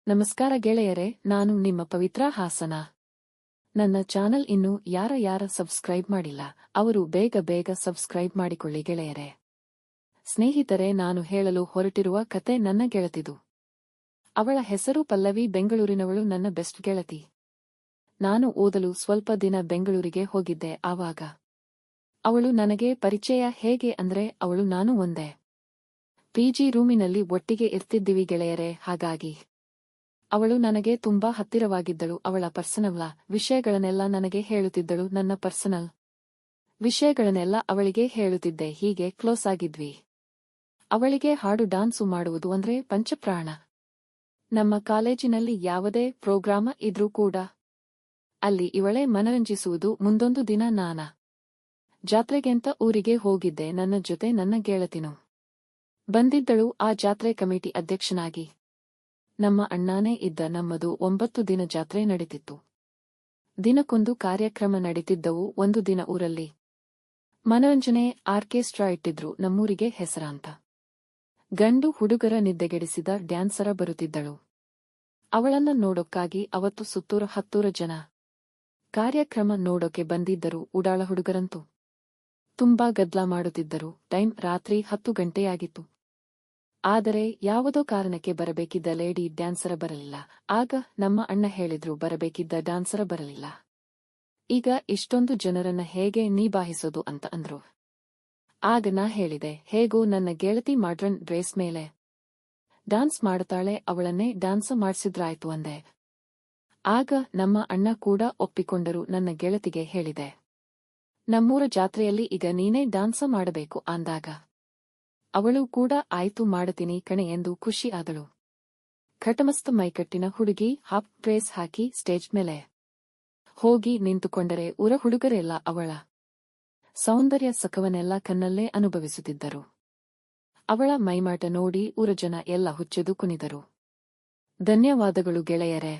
ನಮಸ್ಕಾರ ಗೆಳೆಯರೆ, ನಾನು ನಿಮ್ಮ ಪವಿತ್ರ ಹಾಸನ. ನನ್ನ ಚಾನಲ್ ಇನ್ನೂ ಯಾರ ಸಬ್ಸ್ಕ್ರೈಬ್ ಮಾಡಿಲ್ಲ, ಅವರು ಬೇಗ ಸಬ್ಸ್ಕ್ರೈಬ್ ಮಾಡಿಕೊಳ್ಳಿ ಗೆಳೆಯರೆ. ಸ್ನೇಹಿತರೆ, ನಾನು ಹೇಳಲು ಹೊರಟಿರುವ ಕತೆ ನನ್ನ ಗೆಳತಿದು. ಅವಳ ಹೆಸರು ಪಲ್ಲವಿ. ಬೆಂಗಳೂರಿನವಳು, ನನ್ನ ಬೆಸ್ಟ್ ಗೆಳತಿ. ನಾನು ಓದಲು ಸ್ವಲ್ಪ ದಿನ ಬೆಂಗಳೂರಿಗೆ ಹೋಗಿದ್ದೆ. ಆವಾಗ ಅವಳು ನನಗೆ ಪರಿಚಯ. ಹೇಗೆ ಅಂದ್ರೆ, ಅವಳು ನಾನು ಒಂದೇ ಪಿಜಿ ರೂಮಿನಲ್ಲಿ ಒಟ್ಟಿಗೆ ಇರ್ತಿದ್ದಿವಿ ಗೆಳೆಯರೆ. ಹಾಗಾಗಿ ಅವಳು ನನಗೆ ತುಂಬಾ ಹತ್ತಿರವಾಗಿದ್ದಳು. ಅವಳ ಪರ್ಸನಲ್ ವಿಷಯಗಳನ್ನೆಲ್ಲ ನನಗೆ ಹೇಳುತ್ತಿದ್ದಳು. ನನ್ನ ಪರ್ಸನಲ್ ವಿಷಯಗಳನ್ನೆಲ್ಲ ಅವಳಿಗೆ ಹೇಳುತ್ತಿದ್ದೆ. ಹೀಗೆ ಕ್ಲೋಸ್ ಆಗಿದ್ವಿ. ಅವಳಿಗೆ ಹಾಡು ಡಾನ್ಸು ಮಾಡುವುದು ಅಂದ್ರೆ ಪಂಚಪ್ರಾಣ. ನಮ್ಮ ಕಾಲೇಜಿನಲ್ಲಿ ಯಾವುದೇ ಪ್ರೋಗ್ರಾಮ ಇದ್ರೂ ಕೂಡ ಅಲ್ಲಿ ಇವಳೇ ಮನರಂಜಿಸುವುದು. ಮುಂದೊಂದು ದಿನ ನಾನ ಜಾತ್ರೆಗೆಂತ ಊರಿಗೆ ಹೋಗಿದ್ದೆ. ನನ್ನ ಜೊತೆ ನನ್ನ ಗೆಳತಿನೂ ಬಂದಿದ್ದಳು. ಆ ಜಾತ್ರೆ ಕಮಿಟಿ ಅಧ್ಯಕ್ಷನಾಗಿ ನಮ್ಮ ಅಣ್ಣಾನೇ ಇದ್ದ. ನಮ್ಮದು 9 ದಿನ ಜಾತ್ರೆ ನಡೀತಿತ್ತು. ದಿನಕ್ಕೊಂದು ಕಾರ್ಯಕ್ರಮ ನಡೀತಿದ್ದವು. ಒಂದು ದಿನ ಊರಲ್ಲಿ ಮನರಂಜನೆ ಆರ್ಕೆಸ್ಟ್ರಾ ಇಟ್ಟಿದ್ರು. ನಮ್ಮೂರಿಗೆ ಹೆಸರಾಂತ ಗಂಡು ಹುಡುಗರ ನಿದ್ದೆಗೆಡಿಸಿದ ಡ್ಯಾನ್ಸರ ಬರುತ್ತಿದ್ದಳು. ಅವಳನ್ನ ನೋಡೋಕ್ಕಾಗಿ ಅವತ್ತು ಸುತ್ತೂರ ಹತ್ತೂರ ಜನ ಕಾರ್ಯಕ್ರಮ ನೋಡೋಕೆ ಬಂದಿದ್ದರು. ಉಡಾಳ ಹುಡುಗರಂತೂ ತುಂಬಾ ಗದ್ಲ ಮಾಡುತ್ತಿದ್ದರು. ಟೈಮ್ ರಾತ್ರಿ 10 ಗಂಟೆಯಾಗಿತ್ತು. ಆದರೆ ಯಾವುದೋ ಕಾರಣಕ್ಕೆ ಬರಬೇಕಿದ್ದ ಲೇಡಿ ಡ್ಯಾನ್ಸರ ಬರಲಿಲ್ಲ. ಆಗ ನಮ್ಮ ಅಣ್ಣ ಹೇಳಿದ್ರು, ಬರಬೇಕಿದ್ದ ಡ್ಯಾನ್ಸರ ಬರಲಿಲ್ಲ, ಈಗ ಇಷ್ಟೊಂದು ಜನರನ್ನ ಹೇಗೆ ನಿಭಾಯಿಸೋದು ಅಂತ ಅಂದ್ರು. ಆಗ ನಾ ಹೇಳಿದೆ, ಹೇಗೂ ನನ್ನ ಗೆಳತಿ ಮಾಡ್ರನ್ ಡ್ರೆಸ್ ಮೇಲೆ ಡಾನ್ಸ್ ಮಾಡ್ತಾಳೆ, ಅವಳನ್ನೇ ಡಾನ್ಸ್ ಮಾಡ್ಸಿದ್ರಾಯ್ತು ಅಂದೆ. ಆಗ ನಮ್ಮ ಅಣ್ಣ ಕೂಡ ಒಪ್ಪಿಕೊಂಡರು. ನನ್ನ ಗೆಳತಿಗೆ ಹೇಳಿದೆ, ನಮ್ಮೂರ ಜಾತ್ರೆಯಲ್ಲಿ ಈಗ ನೀನೇ ಡಾನ್ಸ ಮಾಡಬೇಕು ಅಂದಾಗ ಅವಳು ಕೂಡ ಆಯ್ತು ಮಾಡತೀನಿ ಕಣೆ ಎಂದು ಖುಷಿ ಆದಳು. ಖಟಮಸ್ತ್ ಮೈಕಟ್ಟಿನ ಹುಡುಗಿ ಹಾಫ್ ಡ್ರೆಸ್ ಹಾಕಿ ಸ್ಟೇಜ್ ಮೇಲೆ ಹೋಗಿ ನಿಂತುಕೊಂಡರೆ ಊರ ಹುಡುಗರೆಲ್ಲ ಅವಳ ಸೌಂದರ್ಯ ಸಖವನ್ನೆಲ್ಲ ಕಣ್ಣಲ್ಲೇ ಅನುಭವಿಸುತ್ತಿದ್ದರು. ಅವಳ ಮೈಮಾಟ ನೋಡಿ ಊರ ಜನ ಎಲ್ಲ ಹುಚ್ಚೆದು ಕುಣಿದರು. ಧನ್ಯವಾದಗಳು ಗೆಳೆಯರೆ.